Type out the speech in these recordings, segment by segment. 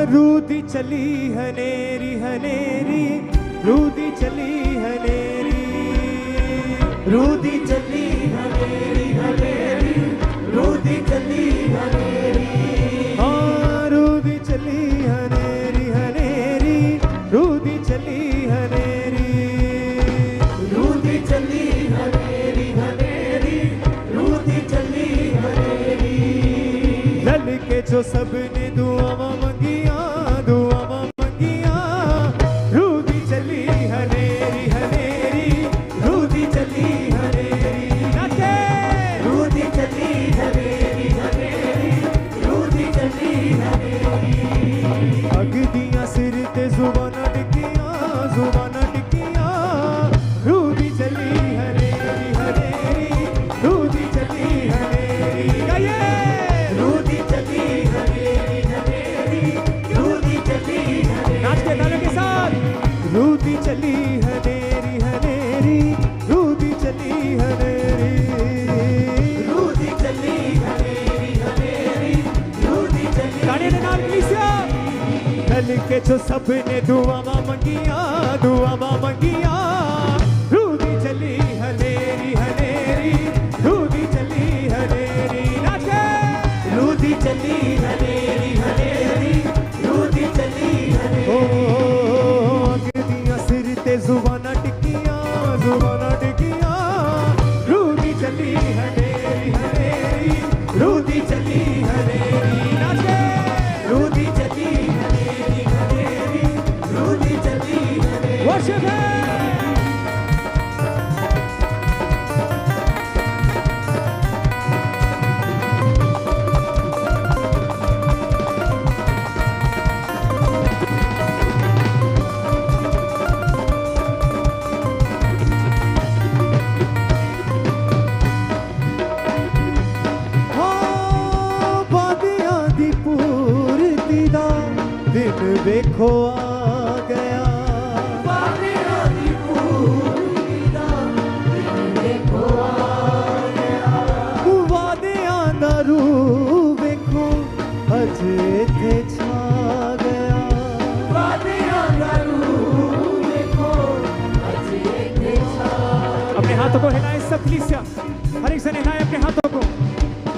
रूदी चली हनेरी हनेरी, रूदी चली हनेरी, रूदी चली हनेरी हनेरी, रूदी चली हनेरी। हाँ रूदी चली हनेरी हनेरी, रूदी चली हनेरी, रूदी चली हनेरी हनेरी, रूदी चली हनेरी। लल के जो सबने दुआवा मंगिया, दुआवा मंगिया, रूदी चली हनेरी हनेरी, रूदी चली हनेरी। नाचे रूदी चली हनेरी हनेरी, रूदी चली हनेरी। अग दिया सिर ते जुबान टिकिया, जुबान टिकिया, रूदी चली हनेरी हनेरी, रूदी चली हनेरी। गाइए रूदी चली हनेरी हनेरी, रूदी चली हनेरी। नाच के तालों के साथ। रूदी चली हनेरी हनेरी, रूदी चली हनेरी, रूदी चली हनेरी हनेरी, रूदी चली। गाने ने नाम लिया। लल के जो सबने दुआवा मंगिया, दुआवा मंगिया, रूदी चली हनेरी हनेरी, रूदी चली हनेरी। नाचे रूदी चली हनेरी हनेरी, रूदी चली हनेरी। ओ अग दिया सिर ते जुबाना टिकिया, जुबाना टिकिया, रूदी चली हनेरी हनेरी, रूदी चली हनेरी। नाचे रूदी चली हनेरी हनेरी, रूदी चली हनेरी। वर्शिप है। हाँ बादियां दी पूर्ति दा दिन वेखो आ गया, बादियां दी पूर्ति दा दिन वेखो आ गया। वादियां दा रू वेखो अज इत्थे छा गया। बादियां दा रूह वेखो अज इत्थे छा। अपने हाथों को हिलाएं सब कलीसिया, हर एक से हिलाएं अपने हाथों को,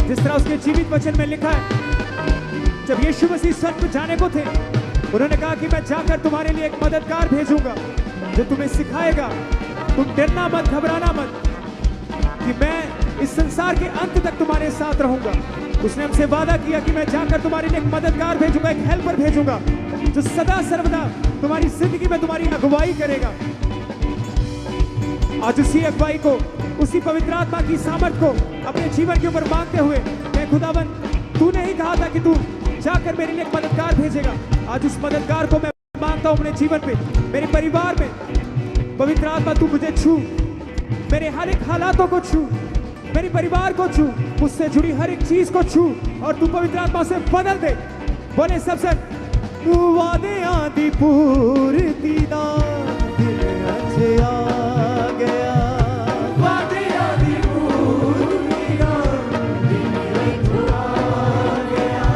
जिस तरह उसके जीवित वचन में लिखा है। जब यीशु मसीह स्वर्ग में जाने को थे, उन्होंने कहा कि मैं जाकर तुम्हारे लिए एक मददगार भेजूंगा जो तुम्हें सिखाएगा, तुम डरना मत, घबराना मत, कि मैं इस संसार के अंत तक तुम्हारे साथ रहूंगा। उसने हमसे वादा किया कि मैं जाकर तुम्हारे लिए एक मददगार भेजूंगा, एक हेल्पर भेजूंगा जो सदा सर्वदा तुम्हारी जिंदगी में तुम्हारी अगुवाई करेगा। आज उसी अगुवाई को, उसी पवित्र आत्मा की सामर्थ को अपने जीवन के ऊपर मांगते हुए, मैं खुदावन, तूने ही कहा था कि तू जाकर मेरे लिए एक मददगार भेजेगा। आज उस मददगार को मैं मांगता हूं अपने जीवन पे, मेरे परिवार में। पवित्र आत्मा तू मुझे छू, मेरे हर एक हालातों को छू, मेरे परिवार को छू, मुझसे जुड़ी हर एक चीज को छू, और तू पवित्र आत्मा से बदल दे। बोले सबसे, वादियां दी पूर्ति दा दिन अज आ गया। बादियां दी पूर्ति दा दिन वेखो आ गया।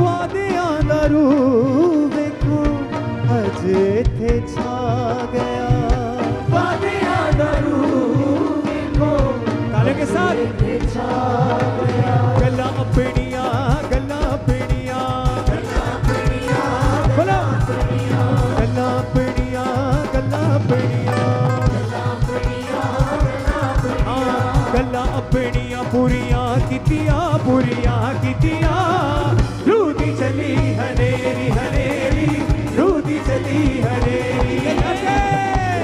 वादियां दा रू वेखो अज इत्थे छा गया। बादियां दा रूह वेखो ताले के साथ। इत्थे छा गया। गल्लां अपनियां, गल्लां अपनियां, गल्लां अपनियां, बोलो अपनियां, गल्लां अपनियां, गल्लां अपनियां, गल्लां अपनियां, गल्लां अपनियां। हाँ गल्लां अपनियां पूरियां कीतियां, पूरियां कीतियां। रूदी चली हनेरी हनेरी, रूदी चली हनेरी।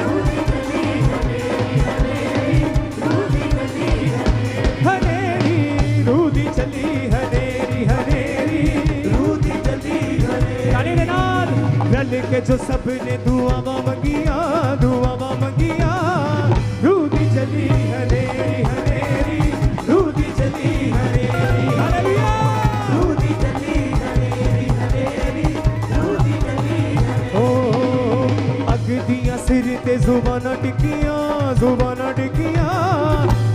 रूदी चली हनेरी हनेरी, रूदी चली हनेरी। हनेरी रूदी चली हनेरी हनेरी, रूदी चली हनेरी। गाने दे नाल। रल के जो सबने दुआवा मंगिया, दुआवा मंगिया, रूदी चली हनेरी हनेरी, रूदी चली हनेरी। हालेलुया। रूदी चली हनेरी हनेरी, रूदी चली हनेरी। ओ अग दिया सिर ते जुबाना टिकिया, जुबाना टिकिया,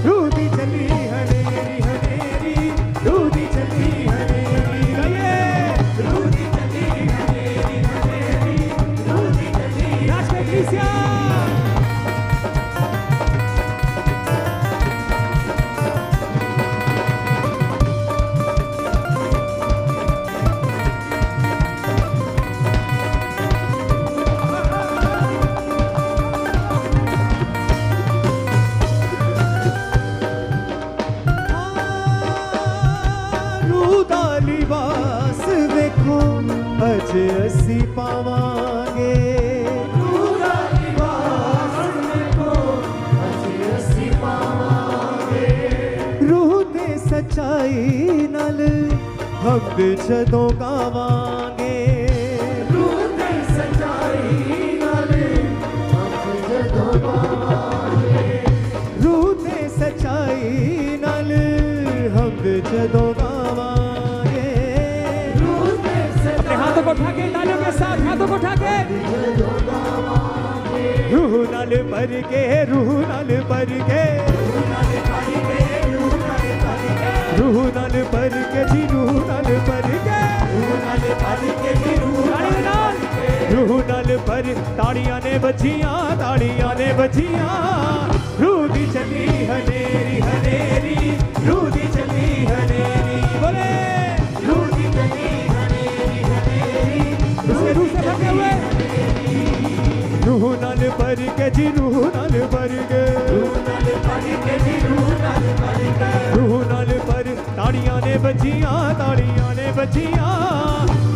रूदी चली हनेरी हनेरी, रूदी चली हनेरी। गाइए रूदी चली हनेरी अज असी पावांगे रूह दा लिबास देखो अज असी पावांगे रूह ते सच्चाई नाल हम जदों गावांगे रूह ते सच्चाई नाल हम जदों गावांगे रूह ते सच्चाई नाल हम जदों गावांगे रूह ते अपने हाथों को उठा के, तालियों के साथ हाथों को उठा के, रूह नाल भर के रूह नाल भर के रूह नाल भर के जी रूह नाल भर के रूह नाल भर ताड़ियां ने बजियां रूह दी चली हनेरी हनेरी रूह दी चली हनेरी बोले रूह दी चली हनेरी हनेरी उसके रूह से भरे हुए रूह नाल भर के जी रूह नाल भर के रूह नाल भर के जी रूह नाल भर के रूह नाल भर ताड़ियां ने बजियां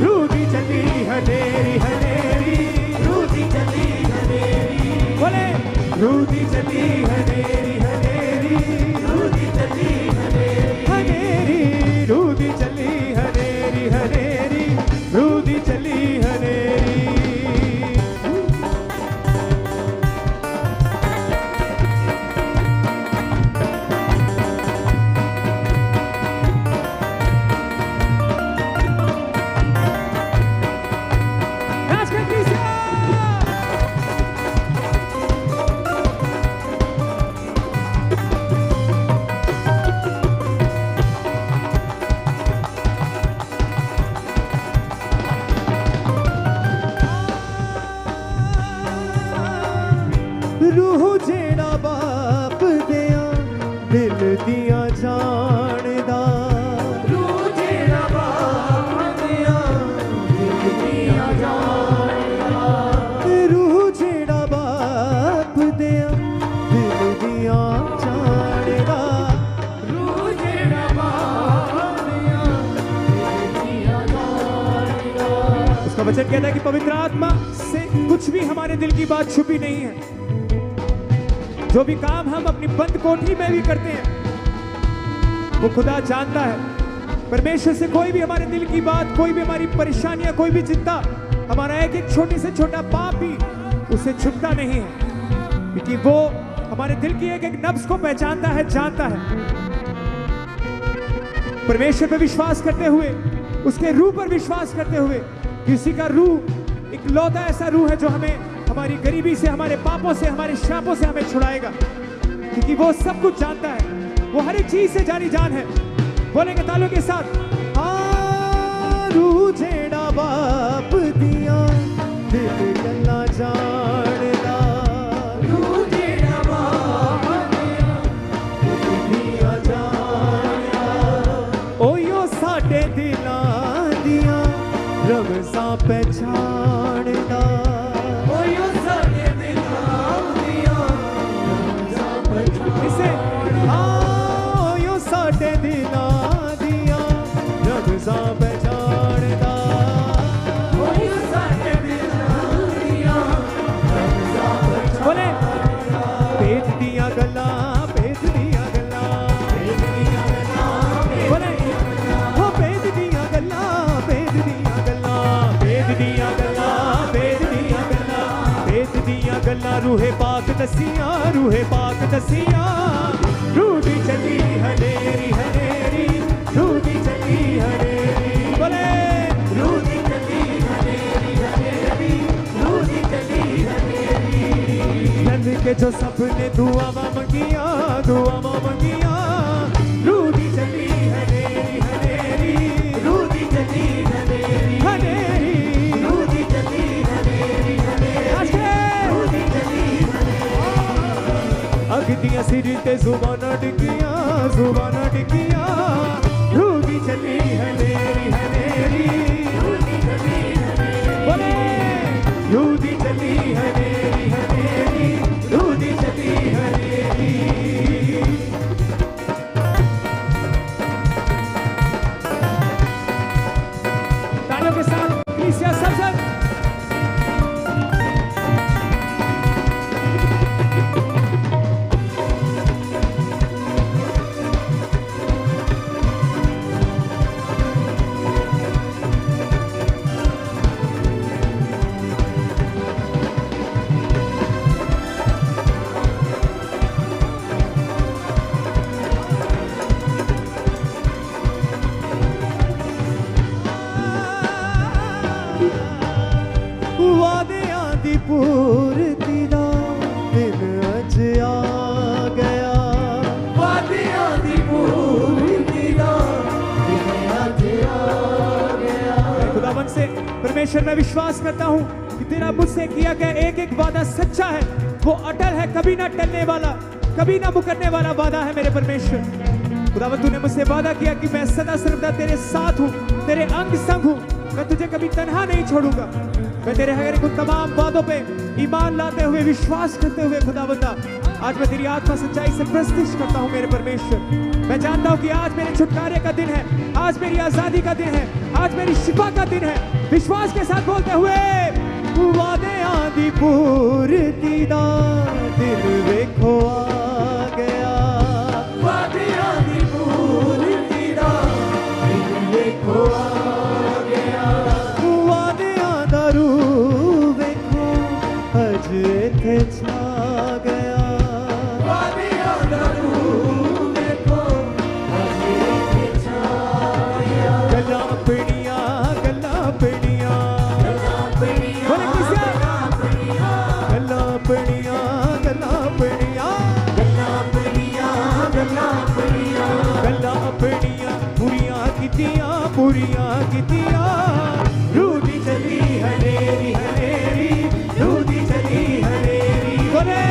रूह दी चली हनेरी हनेरी रूह दी चली हनेरी बोले रूह दी चली हनेरी हनेरी रूह दी चली हनेरी हनेरी रूह दी चली हनेरी हनेरी रूह दी चली हनेरी नाच के क्रिस्टिया रूह जेड़ा बाप दिया दिल दिया जानदा रूह जेड़ा बाप दिया दिल दिया जानदा रूह जेड़ा बाप दिया दिल दिया जानदा रूह जेड़ा बाप दिया दिल दिया जानदा उसका वचन कहता है कि पवित्र आत्मा से कुछ भी हमारे दिल की बात छुपी नहीं है। जो भी काम हम अपनी बंद कोठरी में भी करते हैं वो खुदा जानता है। परमेश्वर से कोई भी हमारे दिल की बात, कोई भी हमारी परेशानियां, कोई भी चिंता, हमारा एक छोटे से छोटा पाप भी उसे छुपता नहीं है, क्योंकि वो हमारे दिल की एक नब्ज को पहचानता है, जानता है। परमेश्वर पर विश्वास करते हुए, उसके रूह पर विश्वास करते हुए, किसी का रूह एक लौता ऐसा रूह है जो हमें हमारी गरीबी से, हमारे पापों से, हमारे श्रापों से हमें छुड़ाएगा, क्योंकि वो सब कुछ जानता है, वो हर एक चीज से जानी जान है। बोलेंगे तालियों के साथ, रूह जेड़ा बाप दिया दिल गल्ला जानदा रूह जेड़ा बाप दिया दिल दिया जानदा ओयो साडे दिलां दियां रमज़ां पहचानदा ओयो साडे दिलां दियां रमज़ां इसे ओयो साडे दिलां दियां रमज़ां पहचानदा ओयो साडे दिलां दियां रमज़ां बोले भेद दियां गल्लां भेद दियां गल्लां बोले हो भेद दियां गल्लां भेद दियां गल्लां भेद दियां गल्लां भेद दियां गल्लां भेद दियां गल्लां रूहे पाक दसियां रूहे पाक दसियां रूह दी चली हनेरी हनेरी रूह दी चली हनेरी बोले रूह दी चली हनेरी हनेरी रूह दी चली हनेरी नन के जो सबने दुआवां मंगियां रूह दी चली हनेरी हनेरी रूह दी चली हनेरी हनेरी रूह दी चली हनेरी हनेरी रूह दी चली अग दियां सिर ते जुबानां डिगियां रूह दी चली हनेरी हनेरी रूह दी चली हनेरी बोले रूह दी चली हनेरी हनेरी रूह दी चली हनेरी तालियों के साथ पूर्ति दा दिन अज आ गया वादियां दी पूर्ति दा दिन अज आ गया। मैं खुदावन से परमेश्वर में विश्वास करता हूँ कि तेरा मुझसे किया गया एक एक वादा सच्चा है, वो अटल है, कभी ना टलने वाला, कभी ना मुकरने वाला वादा है मेरे परमेश्वर। खुदावन तूने मुझसे वादा किया कि मैं सदा सर्वदा तेरे साथ हूँ, तेरे अंग संग हूँ, मैं तुझे कभी तन्हा नहीं छोड़ूंगा। मैं तेरे हर उन तमाम वादों पे ईमान लाते हुए विश्वास करते हुए खुदावंदा आज मैं तेरी आत्मा सच्चाई से प्रस्तुत करता हूँ मेरे परमेश्वर। मैं जानता हूँ कि आज मेरे छुटकारे का दिन है, आज मेरी आजादी का दिन है, आज मेरी शिफा का दिन है। विश्वास के साथ बोलते हुए वादे आदि पूर्ति दा दिन वेखो आ गया वादियां दी पूर्ति दा दिन वेखो आ गया। वादियां दा रूह वेखो अज इत्थे छा गया वादियां दा रूह वेखो अज इत्थे छा गया। गल्लां अपनियां गल्लां अपनियां बोले किसे गल्लां अपनियां गल्लां अपनियां गल्लां अपनियां पूरियां कीतियां रूह दी चली हनेरी हनेरी रूह दी चली हनेरी बोले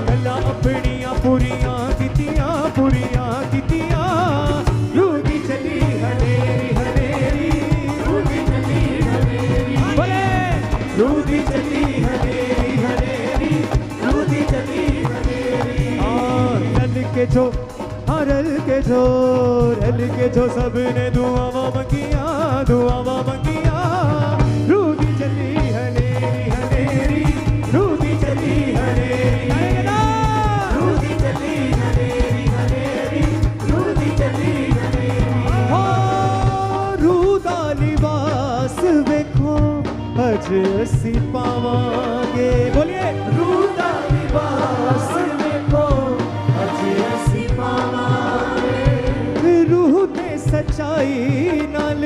गल्लां अपनियां पूरियां कीतियां रूह दी चली हनेरी हनेरी बोले रूह दी चली हनेरी हनेरी रूह दी चली रल के जो हाँ रल के जो सबने दुआवां मंगियां रूह दी चली हनेरी हनेरी रूह दी चली हनेरी रूह दी चली हनेरी हनेरी रूह दी चली हनेरी हो रूह दा लिबास वेखो अज असी पावांगे बोलिए रूह दा लिबास वेखो अज असी पावांगे। रूह ते सच्चाई नाल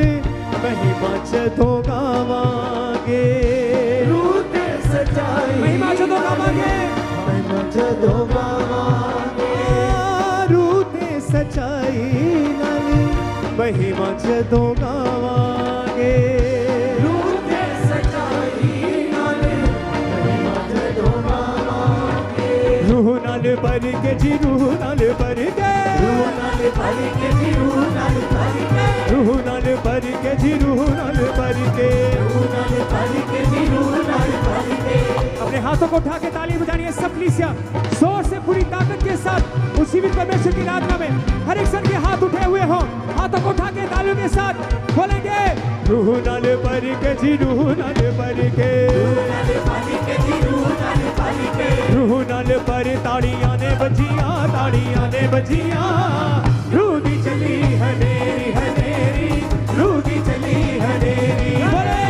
महिमा जदों गावांगे रूह ते सच्चाई महिमा जदों गावांगे महिमा जदों गावांगे। रूह ते सच्चाई नाल महिमा जदों गावांगे रूह ते सच्चाई नाल महिमा जदों गावांगे। रूह नाल भर के जी रूह नाल भर के रूह नाल भर के जी रूह नाल भर के रूह नाल भर के जी रूह नाल भर के रूह नाल भर के जी रूह नाल भर के। अपने हाथों को उठा के ताली बजानी है सब कलीसिया जोर से पूरी ताकत के साथ उसी भी परमेश्वर की आराधना में हर एक सन के हाथ उठे हुए हो, हाथों को उठा के तालियों के साथ बोलेंगे रूह नाल भर के जी रूह नाल भर के रूह नाल भर के जी रूह नाल भर के रूह नाल भर ताड़ियां ने बजियां रूह दी चली हनेरी हनेरी रूह दी चली हनेरी बोले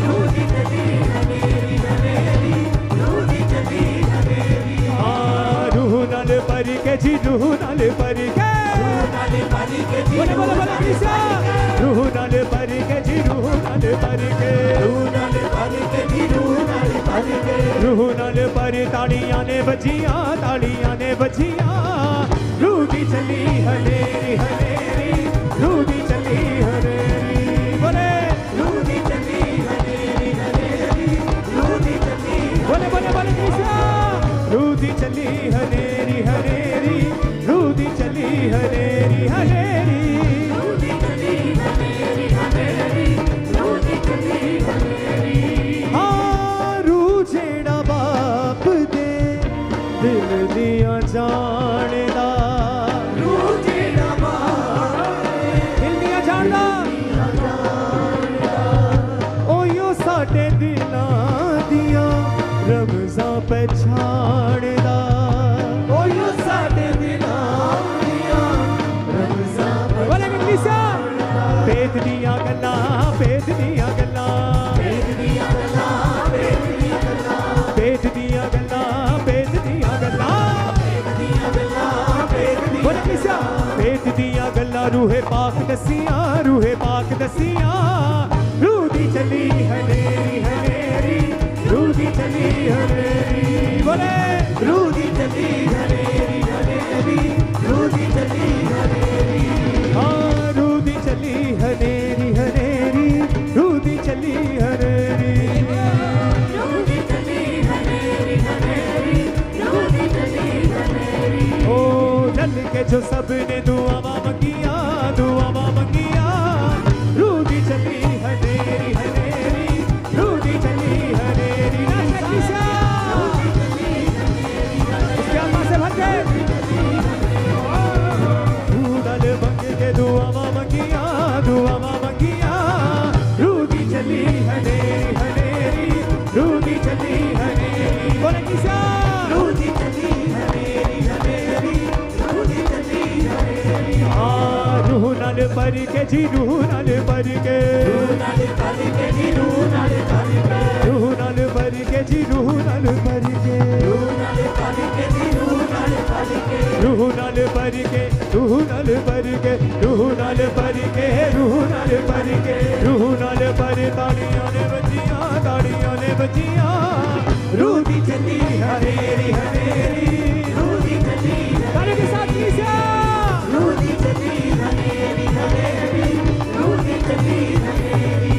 रूह दी चली हनेरी हनेरी रूह दी चली हनेरी। रूह नाल भर के जी रूह नाल भर के रूह नाल भर के जी बोले बोले बोले कलीसिया रूह नाल भर के जी रूह नाल भर के रूह नाल भर के जी रूह नाल भर के रूह नाल भर ताड़ियां ने बजियां रूह दी चली हनेरी हनेरी रूह दी चली हनेरी बोले रूह दी चली हनेरी हनेरी रूह दी चली बोले बोले बोले कलीसिया रूह दी चली हनेरी हनेरी रूह दी चली हनेरी हनेरी रूह दी चली हनेरी हनेरी रूह दी चली हनेरी। हाँ रूह जेड़ा बाप दे दिल दियां जानदा रूह जेड़ा बाप रूहे पाक दसिया रूहे पाक दसिया रूदी चली हनेरी हनेरी रूदी चली हनेरी बोले रूदी चली हनेरी हनेरी रूदी चली हनेरी हाँ रूदी चली हनेरी हनेरी रूदी चली हनेरी रूदी चली हनेरी हनेरी रूदी चली हनेरी ओ जल के जो सबने दुआ मंगिया रूदी चली हनेरी हनेरी रूदी चली हनेरी उसके आत्मा से भर के दूदल बंग के दुआ मंगिया रूदी चली हनेरी हनेरी रूदी चली हनेरी बोले किसा रूदी चली हनेरी हनेरी रूदी चली हनेरी रूह नल पर के जी रूह नल पर के रूनल पर के जी रूनल पर के रूह नल पर के जी रूह नल पर के रूनल पर के जी रूनल पर के रूह नल पर के रूह नल पर के रूह नल पर के रूह नल पर के रूह नल पर ताड़ियां ने बजियां रूदी चली हनेरी हनेरी रूदी चली ताली के साथ किसा रूदी चली हनेरी हनेरी रूदी चली हनेरी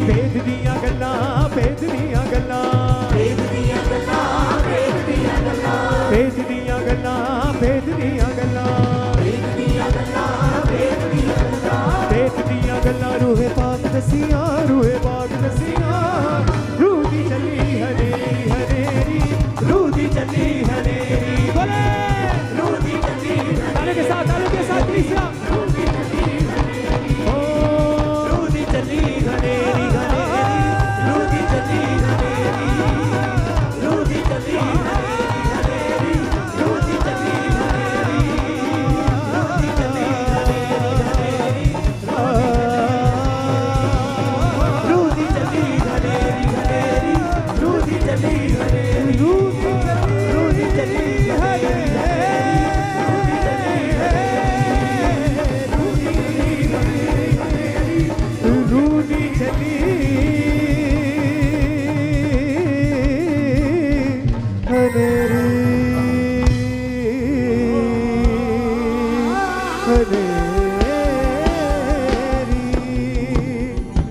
भेद दियां गल्लां भेद दियां गल्लां भेद दियां गल्लां भेद दियां गल्लां भेद दियां गल्लां भेद दियां गल्लां भेद दियां गल्लां भेद दियां गल्लां रूहे पाक दसियां रूहे पाक दसियां रूदी चली हनेरी हनेरी रूदी चली हनेरी बोले रूदी चली ताली के साथ तीसरा रूदी चली ओ रूदी चली हनेरी हनेरी रूदी चली हनेरी रूदी चली हनेरी रूदी चली हनेरी रूदी चली हनेरी रूदी चली हनेरी रूदी चली हनेरी रूदी चली हनेरी